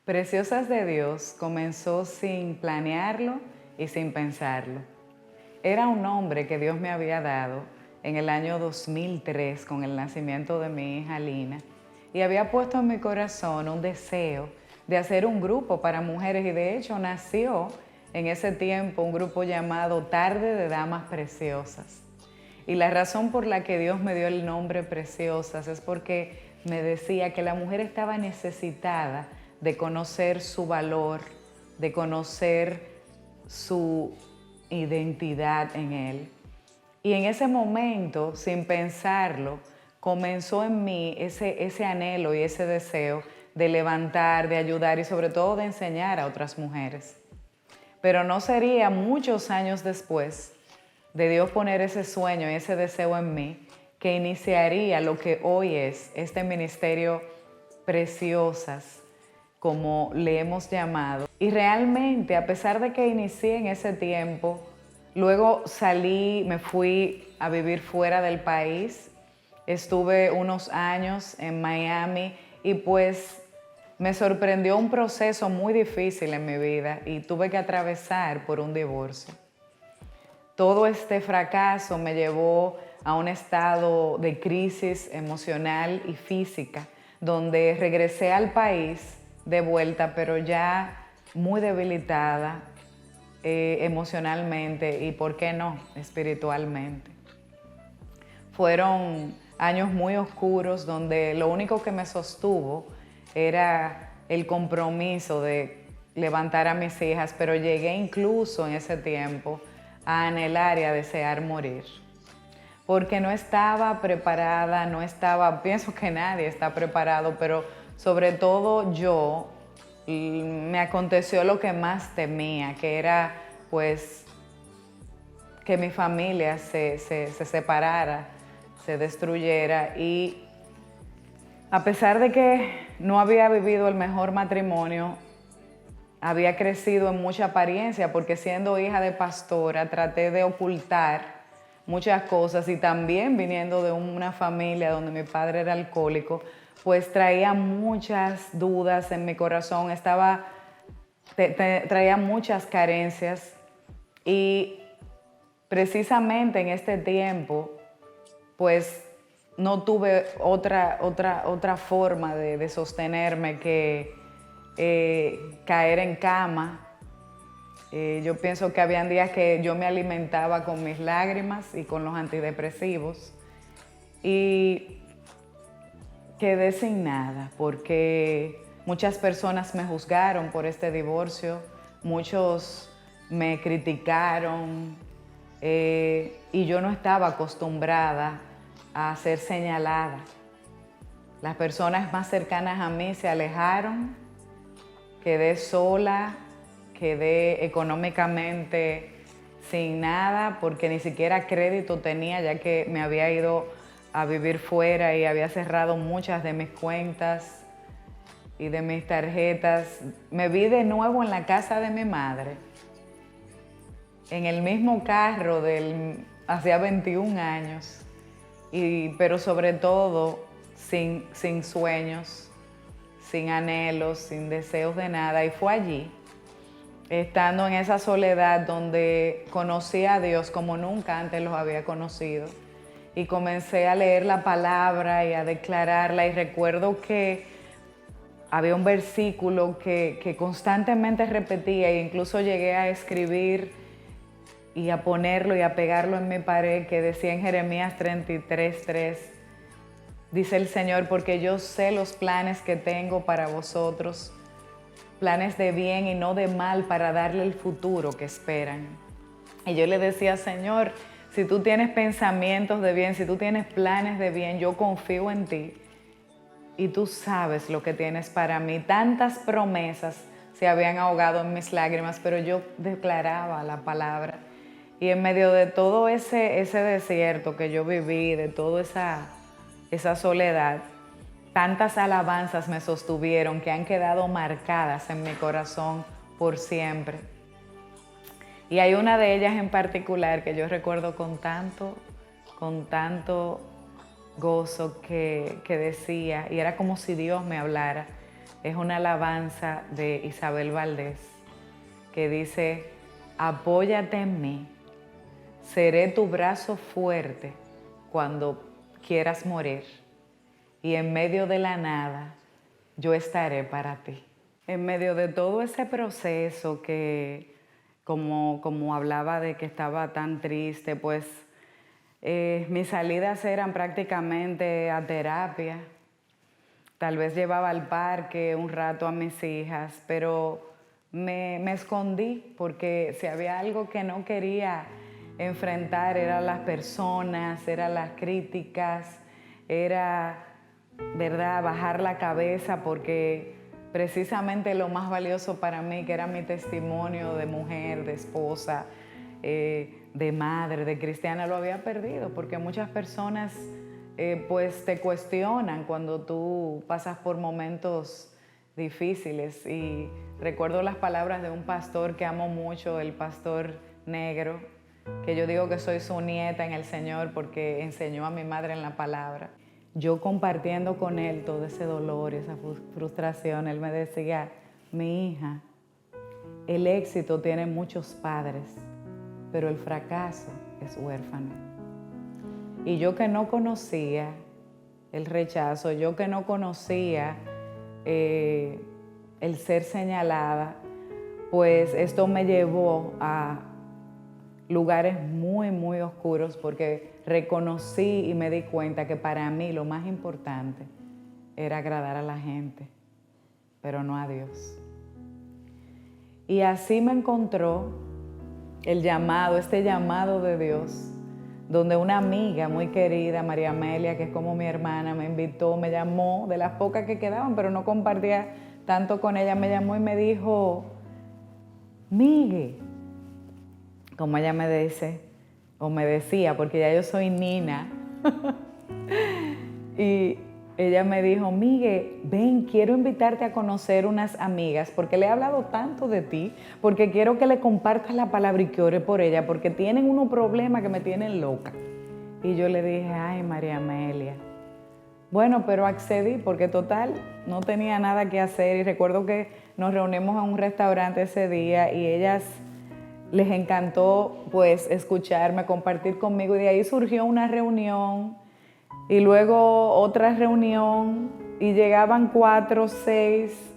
Preciosas de Dios comenzó sin planearlo y sin pensarlo. Era un nombre que Dios me había dado en el año 2003 con el nacimiento de mi hija Lina y había puesto en mi corazón un deseo de hacer un grupo para mujeres y de hecho nació en ese tiempo un grupo llamado Tarde de Damas Preciosas. Y la razón por la que Dios me dio el nombre Preciosas es porque me decía que la mujer estaba necesitada de conocer su valor, de conocer su identidad en Él. Y en ese momento, sin pensarlo, comenzó en mí ese anhelo y ese deseo de levantar, de ayudar y sobre todo de enseñar a otras mujeres. Pero no sería muchos años después de Dios poner ese sueño y ese deseo en mí que iniciaría lo que hoy es este ministerio Preciosas, como le hemos llamado. Y realmente, a pesar de que inicié en ese tiempo, luego salí, me fui a vivir fuera del país, estuve unos años en Miami y pues me sorprendió un proceso muy difícil en mi vida y tuve que atravesar por un divorcio. Todo este fracaso me llevó a un estado de crisis emocional y física, donde regresé al país de vuelta, pero ya muy debilitada emocionalmente y, ¿por qué no?, espiritualmente. Fueron años muy oscuros donde lo único que me sostuvo era el compromiso de levantar a mis hijas, pero llegué incluso en ese tiempo a anhelar y a desear morir. Porque no estaba preparada, pienso que nadie está preparado, pero sobre todo yo, me aconteció lo que más temía, que era pues que mi familia se separara, se destruyera. Y a pesar de que no había vivido el mejor matrimonio, había crecido en mucha apariencia, porque siendo hija de pastora traté de ocultar muchas cosas y también viniendo de una familia donde mi padre era alcohólico, pues traía muchas dudas en mi corazón, traía muchas carencias y precisamente en este tiempo pues no tuve otra forma de sostenerme que caer en cama. Yo pienso que habían días que yo me alimentaba con mis lágrimas y con los antidepresivos y quedé sin nada porque muchas personas me juzgaron por este divorcio, muchos me criticaron y yo no estaba acostumbrada a ser señalada. Las personas más cercanas a mí se alejaron, quedé sola, quedé económicamente sin nada porque ni siquiera crédito tenía, ya que me había ido a vivir fuera y había cerrado muchas de mis cuentas y de mis tarjetas. Me vi de nuevo en la casa de mi madre, en el mismo carro hacía 21 años, pero sobre todo sin sueños, sin anhelos, sin deseos de nada. Y fue allí, estando en esa soledad, donde conocí a Dios como nunca antes los había conocido. Y comencé a leer la palabra y a declararla. Y recuerdo que había un versículo que constantemente repetía e incluso llegué a escribir y a ponerlo y a pegarlo en mi pared, que decía en Jeremías 33:3, dice el Señor: porque yo sé los planes que tengo para vosotros, planes de bien y no de mal, para darle el futuro que esperan. Y yo le decía: Señor, si tú tienes pensamientos de bien, si tú tienes planes de bien, yo confío en ti y tú sabes lo que tienes para mí. Tantas promesas se habían ahogado en mis lágrimas, pero yo declaraba la palabra. Y en medio de todo ese desierto que yo viví, de toda esa soledad, tantas alabanzas me sostuvieron que han quedado marcadas en mi corazón por siempre. Y hay una de ellas en particular que yo recuerdo con tanto gozo que decía, y era como si Dios me hablara, Es una alabanza de Isabel Valdés que dice: apóyate en mí, seré tu brazo fuerte cuando quieras morir, y en medio de la nada yo estaré para ti. En medio de todo ese proceso que, como hablaba de que estaba tan triste, pues mis salidas eran prácticamente a terapia. Tal vez llevaba al parque un rato a mis hijas, pero me escondí porque si había algo que no quería enfrentar eran las personas, eran las críticas, era, ¿verdad?, bajar la cabeza, porque precisamente lo más valioso para mí, que era mi testimonio de mujer, de esposa, de madre, de cristiana, lo había perdido, porque muchas personas pues te cuestionan cuando tú pasas por momentos difíciles. Y recuerdo las palabras de un pastor que amo mucho, el pastor Negro, que yo digo que soy su nieta en el Señor porque enseñó a mi madre en la palabra. Yo compartiendo con él todo ese dolor, esa frustración, él me decía: mi hija, el éxito tiene muchos padres, pero el fracaso es huérfano. Y yo que no conocía el rechazo, yo que no conocía el ser señalada, pues esto me llevó a lugares muy, muy oscuros, porque reconocí y me di cuenta que para mí lo más importante era agradar a la gente, pero no a Dios. Y así me encontró el llamado, este llamado de Dios, donde una amiga muy querida, María Amelia, que es como mi hermana, me invitó, me llamó, de las pocas que quedaban, pero no compartía tanto con ella, me llamó y me dijo: Migue, como ella me dice, o me decía, porque ya yo soy Nina, y ella me dijo: Migue, ven, quiero invitarte a conocer unas amigas, porque le he hablado tanto de ti, porque quiero que le compartas la palabra y que ore por ella, porque tienen unos problemas que me tienen loca. Y yo le dije: ay, María Amelia. Bueno, pero accedí porque total no tenía nada que hacer, y recuerdo que nos reunimos en un restaurante ese día y ellas les encantó pues escucharme, compartir conmigo, y de ahí surgió una reunión y luego otra reunión y llegaban 4, 6,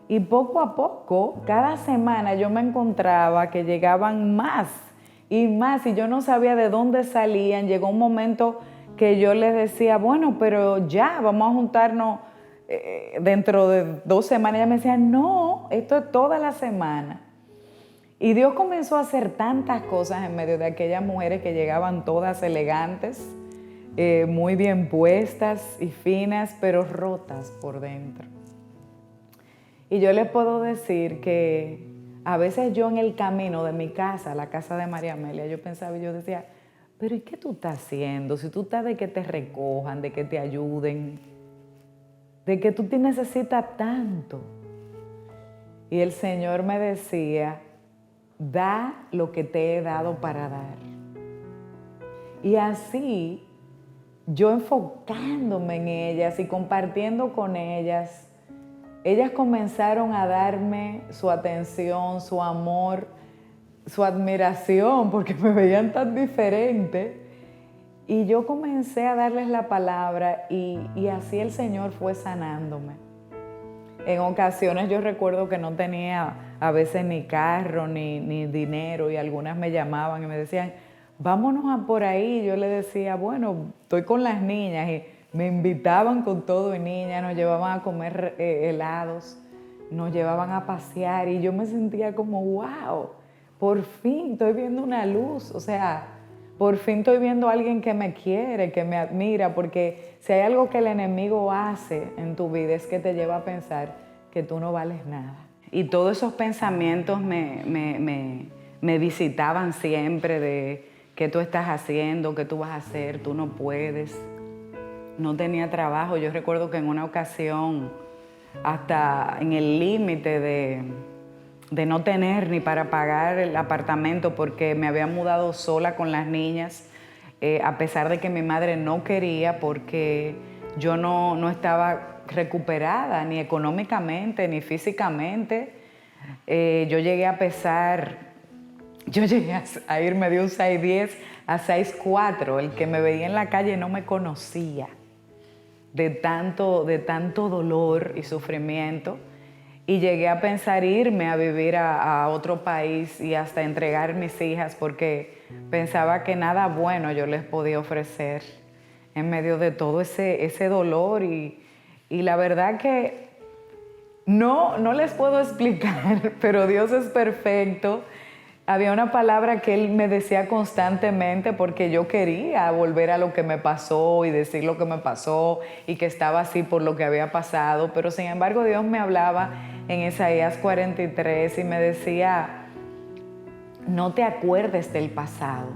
y poco a poco, cada semana yo me encontraba que llegaban más y más, y yo no sabía de dónde salían. Llegó un momento que yo les decía: bueno, pero ya, vamos a juntarnos dentro de 2 semanas. Ella me decía: no, esto es toda la semana. Y Dios comenzó a hacer tantas cosas en medio de aquellas mujeres que llegaban todas elegantes, muy bien puestas y finas, pero rotas por dentro. Y yo les puedo decir que a veces yo en el camino de mi casa, la casa de María Amelia, yo pensaba y yo decía: pero ¿y qué tú estás haciendo? Si tú estás de que te recojan, de que te ayuden, de que tú te necesitas tanto. Y el Señor me decía: da lo que te he dado para dar. Y así, yo enfocándome en ellas y compartiendo con ellas, ellas comenzaron a darme su atención, su amor, su admiración, porque me veían tan diferente. Y yo comencé a darles la palabra y así el Señor fue sanándome. En ocasiones yo recuerdo que no tenía a veces ni carro ni dinero, y algunas me llamaban y me decían: vámonos a por ahí. Yo le decía: bueno, estoy con las niñas, y me invitaban con todo y niñas, nos llevaban a comer helados, nos llevaban a pasear, y yo me sentía como: wow, por fin estoy viendo una luz, o sea, por fin estoy viendo a alguien que me quiere, que me admira, porque si hay algo que el enemigo hace en tu vida es que te lleva a pensar que tú no vales nada. Y todos esos pensamientos me visitaban siempre, de qué tú estás haciendo, qué tú vas a hacer, tú no puedes. No tenía trabajo. Yo recuerdo que en una ocasión, hasta en el límite de no tener ni para pagar el apartamento, porque me había mudado sola con las niñas, a pesar de que mi madre no quería, porque yo no estaba recuperada, ni económicamente, ni físicamente. Yo llegué a pesar, yo llegué a irme de un 6'10" a 6'4". El que me veía en la calle no me conocía de tanto dolor y sufrimiento. Y llegué a pensar irme a vivir a otro país y hasta entregar mis hijas, porque pensaba que nada bueno yo les podía ofrecer en medio de todo ese dolor. Y la verdad que no les puedo explicar, pero Dios es perfecto. Había una palabra que Él me decía constantemente, porque yo quería volver a lo que me pasó y decir lo que me pasó y que estaba así por lo que había pasado, pero sin embargo Dios me hablaba en Isaías 43 y me decía: no te acuerdes del pasado,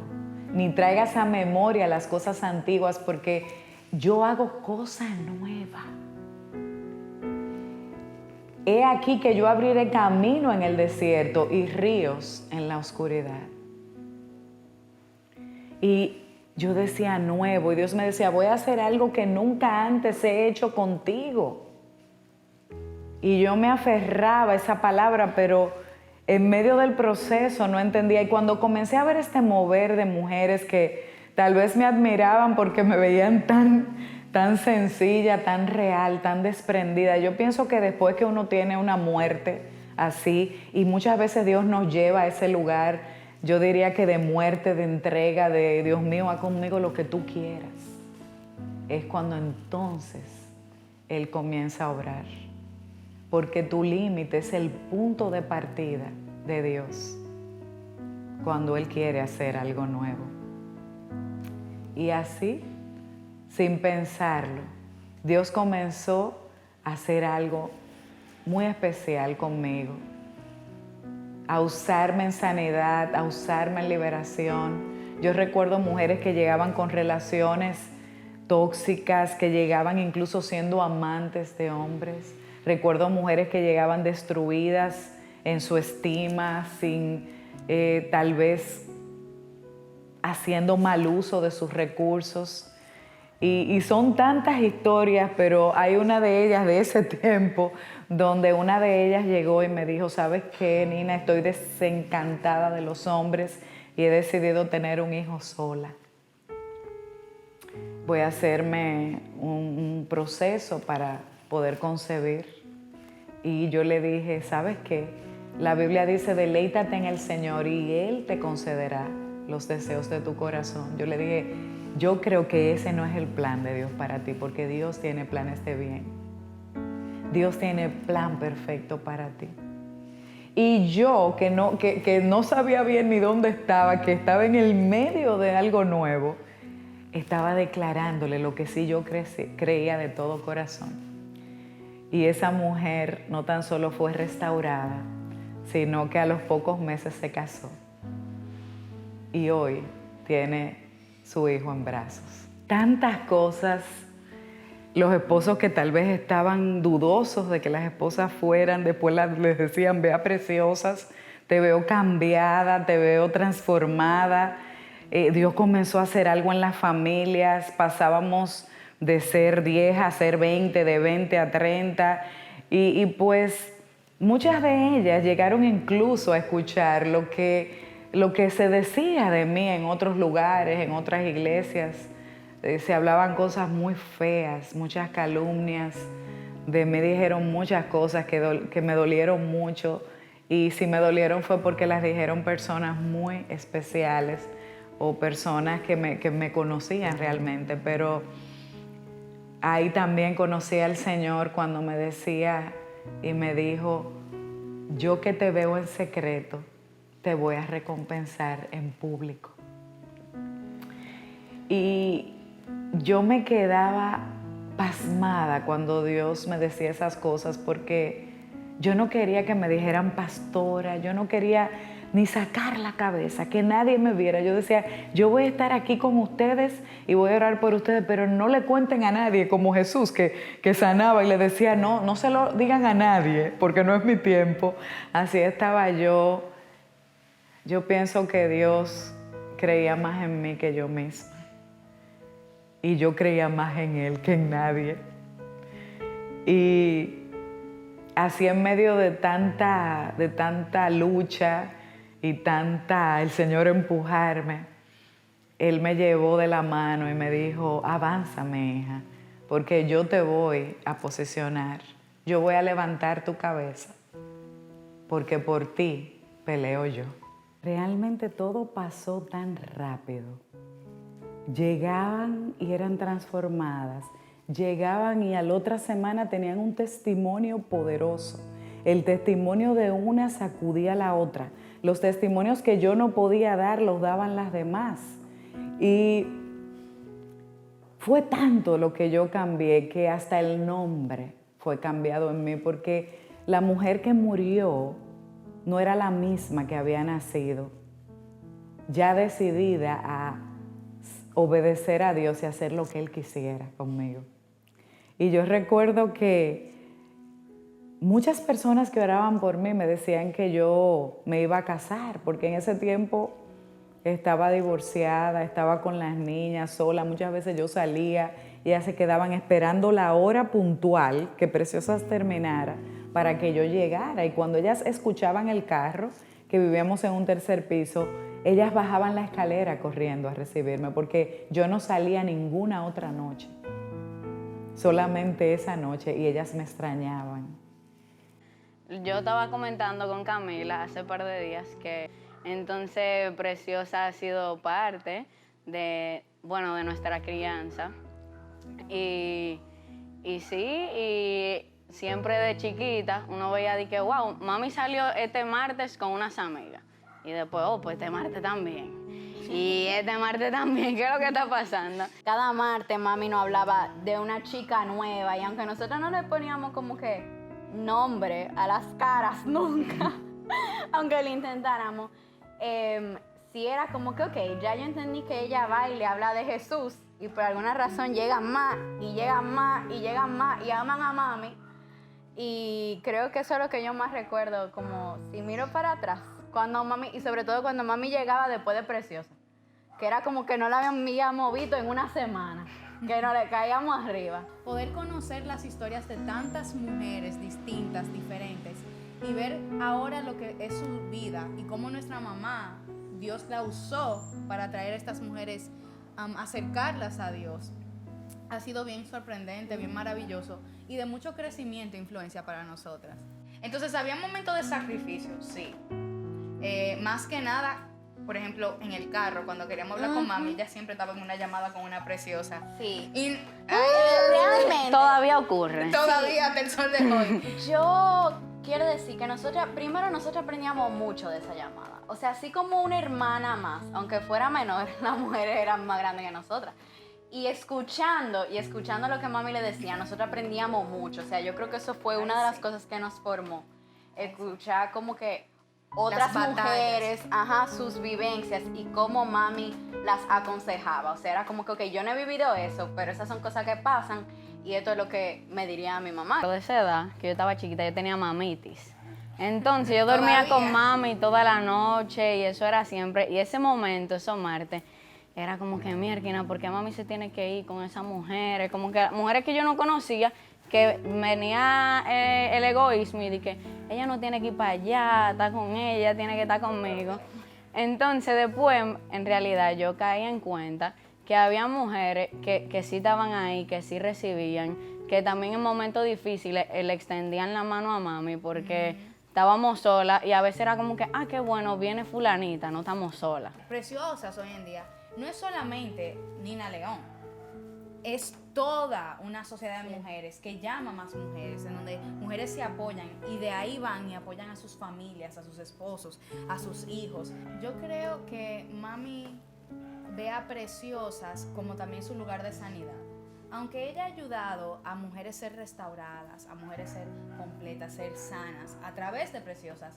ni traigas a memoria las cosas antiguas, porque yo hago cosa nueva. He aquí que yo abriré camino en el desierto y ríos en la oscuridad. Y yo decía nuevo, y Dios me decía: voy a hacer algo que nunca antes he hecho contigo. Y yo me aferraba a esa palabra, pero en medio del proceso no entendía. Y cuando comencé a ver este mover de mujeres que tal vez me admiraban porque me veían tan sencilla, tan real, tan desprendida. Yo pienso que después que uno tiene una muerte así, y muchas veces Dios nos lleva a ese lugar, yo diría que de muerte, de entrega, de Dios mío, haz conmigo lo que tú quieras, es cuando entonces Él comienza a obrar. Porque tu límite es el punto de partida de Dios cuando Él quiere hacer algo nuevo. Y así, sin pensarlo, Dios comenzó a hacer algo muy especial conmigo, a usarme en sanidad, a usarme en liberación. Yo recuerdo mujeres que llegaban con relaciones tóxicas, que llegaban incluso siendo amantes de hombres. Recuerdo mujeres que llegaban destruidas en su estima, sin tal vez haciendo mal uso de sus recursos. Y son tantas historias, pero hay una de ellas de ese tiempo donde una de ellas llegó y me dijo: ¿sabes qué, Nina? Estoy desencantada de los hombres y he decidido tener un hijo sola. Voy a hacerme un proceso para poder concebir. Y yo le dije: ¿sabes qué? La Biblia dice: deleítate en el Señor y Él te concederá los deseos de tu corazón. Yo le dije: yo creo que ese no es el plan de Dios para ti, porque Dios tiene planes de bien. Dios tiene plan perfecto para ti. Y yo, que no sabía bien ni dónde estaba, que estaba en el medio de algo nuevo, estaba declarándole lo que sí yo creía de todo corazón. Y esa mujer no tan solo fue restaurada, sino que a los pocos meses se casó. Y hoy tiene su hijo en brazos. Tantas cosas. Los esposos que tal vez estaban dudosos de que las esposas fueran, después les decían: vea preciosas, te veo cambiada, te veo transformada. Dios comenzó a hacer algo en las familias. Pasábamos de ser 10 a ser 20, de 20 a 30. Y pues muchas de ellas llegaron incluso a escuchar lo que se decía de mí en otros lugares, en otras iglesias. Se hablaban cosas muy feas, muchas calumnias. De mí dijeron muchas cosas que me dolieron mucho. Y si me dolieron fue porque las dijeron personas muy especiales o personas que me conocían realmente. Pero ahí también conocí al Señor cuando me decía y me dijo: yo que te veo en secreto, te voy a recompensar en público. Y yo me quedaba pasmada cuando Dios me decía esas cosas, porque yo no quería que me dijeran pastora, yo no quería ni sacar la cabeza, que nadie me viera. Yo decía: yo voy a estar aquí con ustedes y voy a orar por ustedes, pero no le cuenten a nadie, como Jesús que sanaba y le decía: no se lo digan a nadie, porque no es mi tiempo. Así estaba yo. Yo pienso que Dios creía más en mí que yo misma. Y yo creía más en Él que en nadie. Y así en medio de tanta lucha y el Señor empujarme, Él me llevó de la mano y me dijo, avánzame, hija, porque yo te voy a posesionar. Yo voy a levantar tu cabeza, porque por ti peleo yo. Realmente todo pasó tan rápido. Llegaban y eran transformadas. Llegaban y a la otra semana tenían un testimonio poderoso. El testimonio de una sacudía a la otra. Los testimonios que yo no podía dar los daban las demás. Y fue tanto lo que yo cambié que hasta el nombre fue cambiado en mí, porque la mujer que murió no era la misma que había nacido, ya decidida a obedecer a Dios y hacer lo que Él quisiera conmigo. Y yo recuerdo que muchas personas que oraban por mí me decían que yo me iba a casar, porque en ese tiempo estaba divorciada, estaba con las niñas sola. Muchas veces yo salía y ellas se quedaban esperando la hora puntual que Preciosas terminara para que yo llegara. Y cuando ellas escuchaban el carro, que vivíamos en un tercer piso, ellas bajaban la escalera corriendo a recibirme, porque yo no salía ninguna otra noche, solamente esa noche, y ellas me extrañaban. Yo estaba comentando con Camila hace un par de días que entonces Preciosa ha sido parte de nuestra crianza. Y sí, y siempre de chiquita uno veía de que, wow, mami salió este martes con unas amigas. Y después, pues este martes también. Y este martes también, ¿qué es lo que está pasando? Cada martes mami nos hablaba de una chica nueva, y aunque nosotros no le poníamos como que nombre a las caras nunca, aunque lo intentáramos, sí era como que, ok, ya yo entendí que ella va y le habla de Jesús, y por alguna razón llegan más, y llegan más, y llegan más, y aman a mami. Y creo que eso es lo que yo más recuerdo, como si miro para atrás, cuando mami, y sobre todo cuando mami llegaba después de Preciosa, que era como que no la habíamos visto en una semana, que no le caíamos arriba. Poder conocer las historias de tantas mujeres distintas, diferentes, y ver ahora lo que es su vida y cómo nuestra mamá, Dios la usó para traer a estas mujeres, acercarlas a Dios, ha sido bien sorprendente, bien maravilloso y de mucho crecimiento e influencia para nosotras. Entonces había momentos de sacrificio, sí. Más que nada, por ejemplo, en el carro, cuando queríamos hablar con mami, ella siempre estaba en una llamada con una Preciosa. Sí. Y Realmente. Todavía ocurre. todavía hasta el sol de hoy. Yo quiero decir que nosotros aprendíamos mucho de esa llamada. O sea, así como una hermana más, aunque fuera menor, las mujeres eran más grandes que nosotras. Y escuchando lo que mami le decía, nosotros aprendíamos mucho. O sea, yo creo que eso fue una de las cosas que nos formó. Escuchar como que otras mujeres, sus vivencias y cómo mami las aconsejaba. O sea, era como que, ok, yo no he vivido eso, pero esas son cosas que pasan y esto es lo que me diría mi mamá. De esa edad, que yo estaba chiquita, yo tenía mamitis. Entonces yo dormía con mami toda la noche y eso era siempre. Y ese momento, esos martes, era como que mierda, ¿por qué mami se tiene que ir con esas mujeres? Como que mujeres que yo no conocía, que venía el egoísmo y dije, ella no tiene que ir para allá, está con ella, tiene que estar conmigo. Entonces después, en realidad, yo caí en cuenta que había mujeres que sí estaban ahí, que sí recibían, que también en momentos difíciles le extendían la mano a mami porque estábamos solas y a veces era como que, qué bueno, viene fulanita, no estamos solas. Preciosas hoy en día no es solamente Nina León, es toda una sociedad de mujeres que llama a más mujeres, en donde mujeres se apoyan y de ahí van y apoyan a sus familias, a sus esposos, a sus hijos. Yo creo que mami ve a Preciosas como también su lugar de sanidad. Aunque ella ha ayudado a mujeres ser restauradas, a mujeres ser completas, ser sanas a través de Preciosas,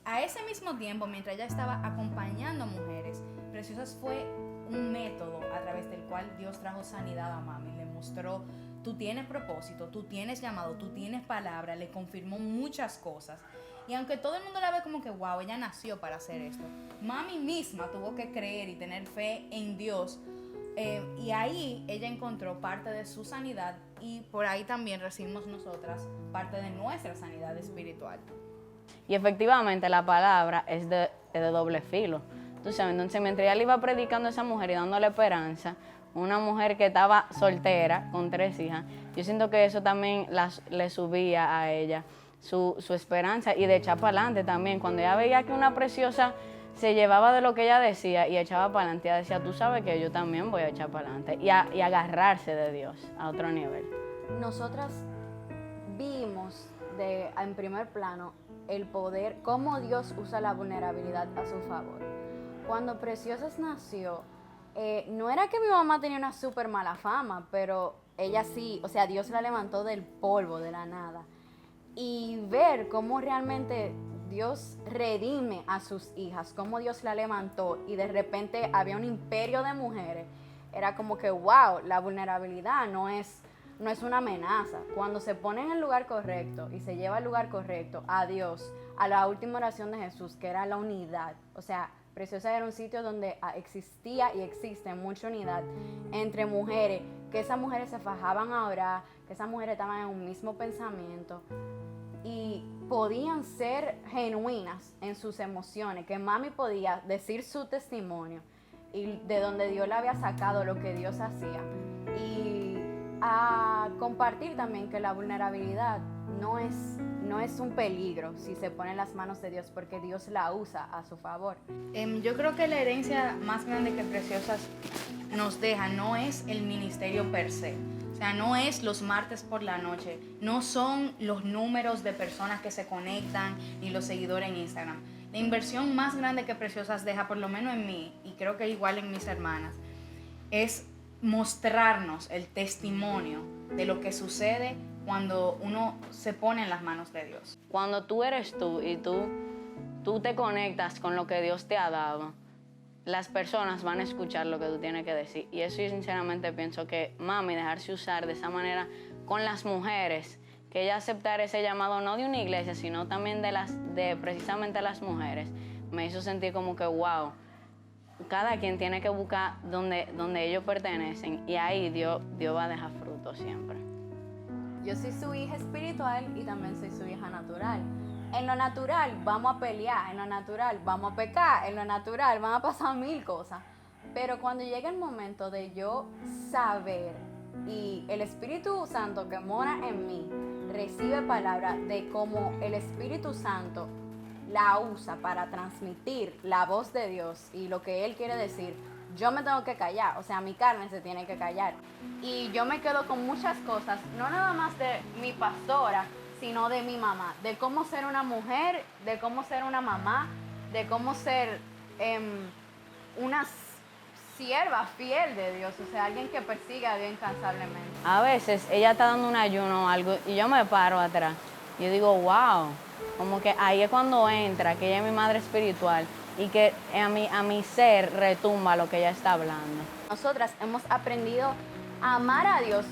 a ese mismo tiempo, mientras ella estaba acompañando a mujeres, Preciosas fue un método a través del cual Dios trajo sanidad a mami. Le mostró, tú tienes propósito, tú tienes llamado, tú tienes palabra, le confirmó muchas cosas. Y aunque todo el mundo la ve como que, wow, ella nació para hacer esto, mami misma tuvo que creer y tener fe en Dios. Y ahí ella encontró parte de su sanidad y por ahí también recibimos nosotras parte de nuestra sanidad espiritual. Y efectivamente la palabra es de doble filo. Tú sabes, entonces mientras ella le iba predicando a esa mujer y dándole esperanza, una mujer que estaba soltera con 3 hijas, yo siento que eso también le subía a ella su esperanza y de echar para adelante también. Cuando ella veía que una preciosa se llevaba de lo que ella decía y echaba para adelante, ella decía, tú sabes que yo también voy a echar para adelante y agarrarse de Dios a otro nivel. Nosotras vimos en primer plano el poder, cómo Dios usa la vulnerabilidad a su favor. Cuando Preciosas nació, no era que mi mamá tenía una súper mala fama, pero ella sí, o sea, Dios la levantó del polvo, de la nada. Y ver cómo realmente Dios redime a sus hijas, cómo Dios la levantó y de repente había un imperio de mujeres, era como que, wow, la vulnerabilidad no es una amenaza. Cuando se pone en el lugar correcto y se lleva al lugar correcto a Dios, a la última oración de Jesús, que era la unidad, o sea, Preciosa era un sitio donde existía y existe mucha unidad entre mujeres, que esas mujeres se fajaban a orar, que esas mujeres estaban en un mismo pensamiento y podían ser genuinas en sus emociones, que mami podía decir su testimonio y de donde Dios la había sacado, lo que Dios hacía. Y a compartir también que la vulnerabilidad no es un peligro si se pone en las manos de Dios, porque Dios la usa a su favor. Yo creo que la herencia más grande que Preciosas nos deja no es el ministerio per se. O sea, no es los martes por la noche, no son los números de personas que se conectan ni los seguidores en Instagram. La inversión más grande que Preciosas deja, por lo menos en mí, y creo que igual en mis hermanas, es mostrarnos el testimonio de lo que sucede cuando uno se pone en las manos de Dios. Cuando tú eres tú y tú te conectas con lo que Dios te ha dado, las personas van a escuchar lo que tú tienes que decir. Y eso yo sinceramente pienso que mami dejarse usar de esa manera con las mujeres, que ella aceptar ese llamado no de una iglesia, sino también de precisamente las mujeres, me hizo sentir como que wow, cada quien tiene que buscar donde ellos pertenecen y ahí Dios va a dejar fruto siempre. Yo soy su hija espiritual y también soy su hija natural. En lo natural vamos a pelear, en lo natural vamos a pecar, en lo natural van a pasar 1000 cosas. Pero cuando llega el momento de yo saber y el Espíritu Santo que mora en mí recibe palabra de cómo el Espíritu Santo la usa para transmitir la voz de Dios y lo que Él quiere decir, yo me tengo que callar, o sea, mi carne se tiene que callar. Y yo me quedo con muchas cosas, no nada más de mi pastora, sino de mi mamá, de cómo ser una mujer, de cómo ser una mamá, de cómo ser una sierva fiel de Dios, o sea, alguien que persiga a Dios incansablemente. A veces ella está dando un ayuno o algo y yo me paro atrás. Yo digo, wow, como que ahí es cuando entra, que ella es mi madre espiritual y que a mi ser retumba lo que ella está hablando. Nosotras hemos aprendido a amar a Dios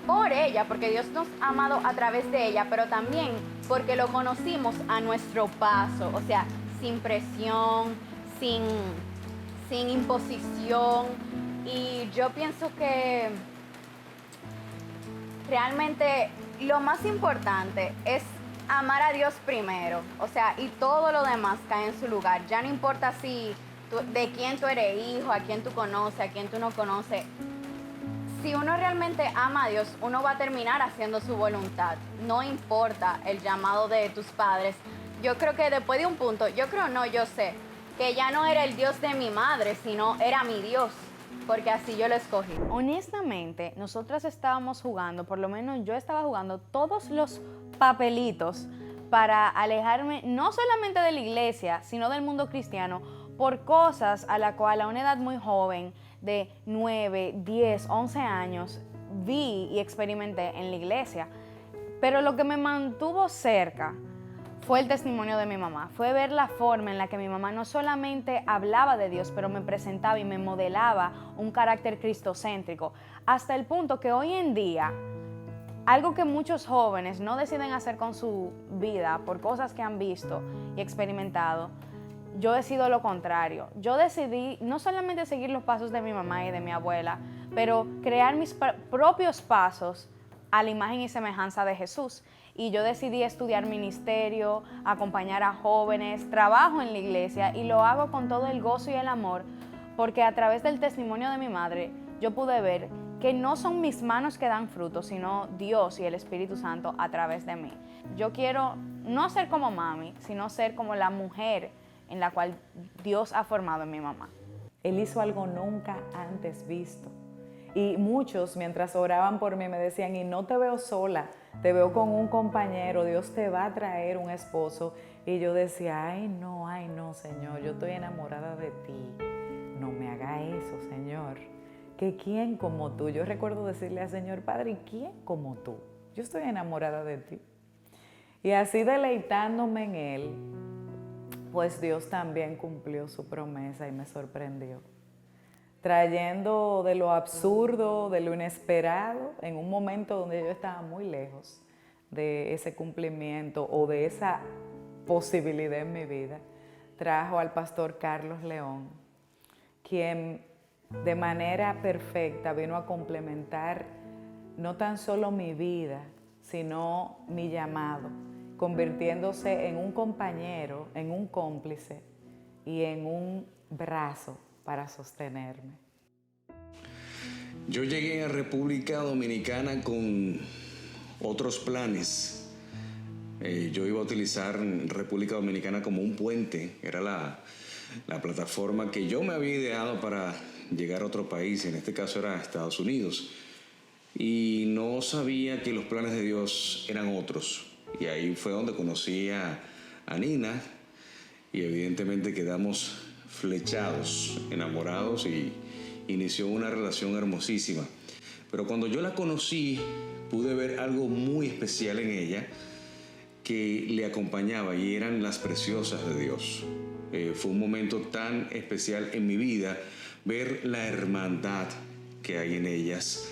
por ella, porque Dios nos ha amado a través de ella, pero también porque lo conocimos a nuestro paso, o sea, sin presión, sin imposición. Y yo pienso que realmente lo más importante es amar a Dios primero, o sea, y todo lo demás cae en su lugar. Ya no importa de quién tú eres hijo, a quién tú conoces, a quién tú no conoces. Si uno realmente ama a Dios, uno va a terminar haciendo su voluntad. No importa el llamado de tus padres. Yo creo que después de un punto, yo sé, que ya no era el Dios de mi madre, sino era mi Dios, porque así yo lo escogí. Honestamente, nosotras estábamos jugando, por lo menos yo estaba jugando todos los papelitos para alejarme no solamente de la iglesia, sino del mundo cristiano, por cosas a la cual a una edad muy joven, de 9, 10, 11 años, vi y experimenté en la iglesia. Pero lo que me mantuvo cerca fue el testimonio de mi mamá, fue ver la forma en la que mi mamá no solamente hablaba de Dios, pero me presentaba y me modelaba un carácter cristocéntrico, hasta el punto que hoy en día, algo que muchos jóvenes no deciden hacer con su vida por cosas que han visto y experimentado, yo decido lo contrario. Yo decidí no solamente seguir los pasos de mi mamá y de mi abuela, pero crear mis propios pasos a la imagen y semejanza de Jesús. Y yo decidí estudiar ministerio, acompañar a jóvenes, trabajo en la iglesia y lo hago con todo el gozo y el amor, porque a través del testimonio de mi madre yo pude ver que no son mis manos que dan fruto, sino Dios y el Espíritu Santo a través de mí. Yo quiero no ser como mami, sino ser como la mujer en la cual Dios ha formado en mi mamá. Él hizo algo nunca antes visto. Y muchos, mientras oraban por mí, me decían, y no te veo sola, te veo con un compañero, Dios te va a traer un esposo. Y yo decía, ay no, Señor, yo estoy enamorada de ti. No me haga eso, Señor. Que quién como tú. Yo recuerdo decirle al Señor, Padre, ¿y quién como tú? Yo estoy enamorada de ti. Y así deleitándome en Él, pues Dios también cumplió su promesa y me sorprendió, trayendo de lo absurdo, de lo inesperado, en un momento donde yo estaba muy lejos de ese cumplimiento o de esa posibilidad en mi vida, trajo al pastor Carlos León, quien de manera perfecta vino a complementar no tan solo mi vida, sino mi llamado, convirtiéndose en un compañero, en un cómplice y en un brazo para sostenerme. Yo llegué a República Dominicana con otros planes. Yo iba a utilizar República Dominicana como un puente, era la plataforma que yo me había ideado para llegar a otro país, en este caso era Estados Unidos. Y no sabía que los planes de Dios eran otros. Y ahí fue donde conocí a Nina y evidentemente quedamos flechados, enamorados y inició una relación hermosísima. Pero cuando yo la conocí, pude ver algo muy especial en ella que le acompañaba y eran las preciosas de Dios. Fue un momento tan especial en mi vida ver la hermandad que hay en ellas,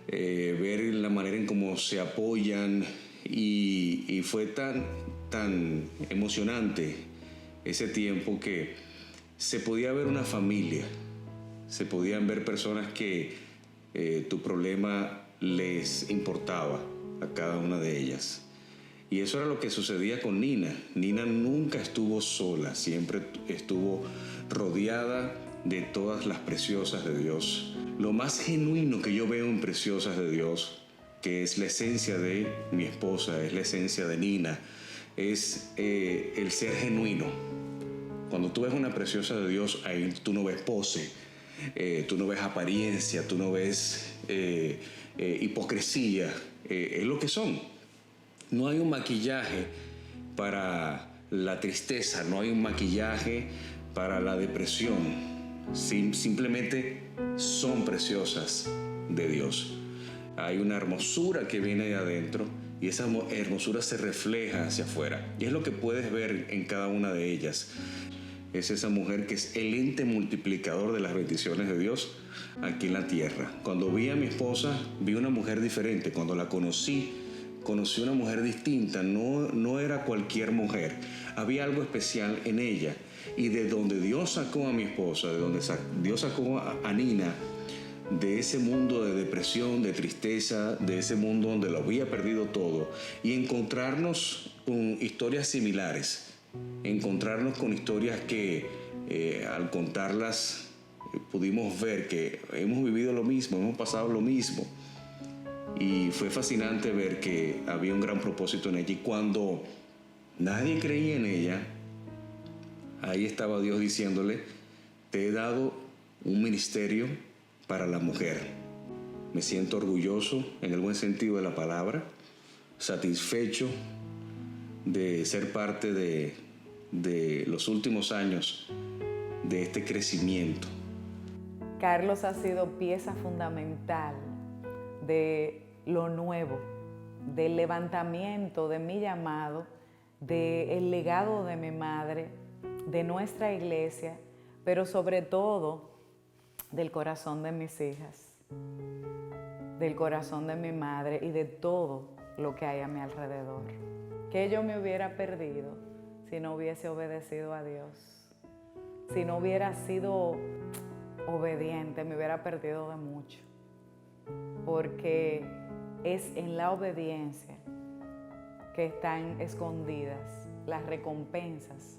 ver la manera en cómo se apoyan y fue tan emocionante ese tiempo que se podía ver una familia, se podían ver personas que tu problema les importaba a cada una de ellas. Y eso era lo que sucedía con Nina. Nina nunca estuvo sola, siempre estuvo rodeada de todas las preciosas de Dios. Lo más genuino que yo veo en Preciosas de Dios, que es la esencia de mi esposa, es la esencia de Nina, es el ser genuino. Cuando tú ves una Preciosa de Dios, ahí tú no ves pose, tú no ves apariencia, tú no ves hipocresía, es lo que son. No hay un maquillaje para la tristeza, no hay un maquillaje para la depresión. Simplemente son preciosas de Dios. Hay una hermosura que viene de adentro y esa hermosura se refleja hacia afuera. Y es lo que puedes ver en cada una de ellas. Es esa mujer que es el ente multiplicador de las bendiciones de Dios aquí en la tierra. Cuando vi a mi esposa, vi una mujer diferente. Cuando la conocí una mujer distinta, no era cualquier mujer. Había algo especial en ella. Y de donde Dios sacó a mi esposa, de donde Dios sacó a Nina, de ese mundo de depresión, de tristeza, de ese mundo donde lo había perdido todo, y encontrarnos con historias similares, encontrarnos con historias que al contarlas pudimos ver que hemos vivido lo mismo, hemos pasado lo mismo. Y fue fascinante ver que había un gran propósito en ella. Y cuando nadie creía en ella, ahí estaba Dios diciéndole, te he dado un ministerio para la mujer. Me siento orgulloso, en el buen sentido de la palabra, satisfecho de ser parte de los últimos años de este crecimiento. Carlos ha sido pieza fundamental de lo nuevo, del levantamiento de mi llamado, del legado de mi madre, de nuestra iglesia, pero sobre todo del corazón de mis hijas, del corazón de mi madre y de todo lo que hay a mi alrededor. ¿Qué yo me hubiera perdido si no hubiese obedecido a Dios? Si no hubiera sido obediente, me hubiera perdido de mucho. Porque es en la obediencia que están escondidas las recompensas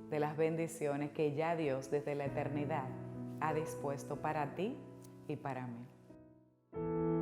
de las bendiciones que ya Dios desde la eternidad ha dispuesto para ti y para mí.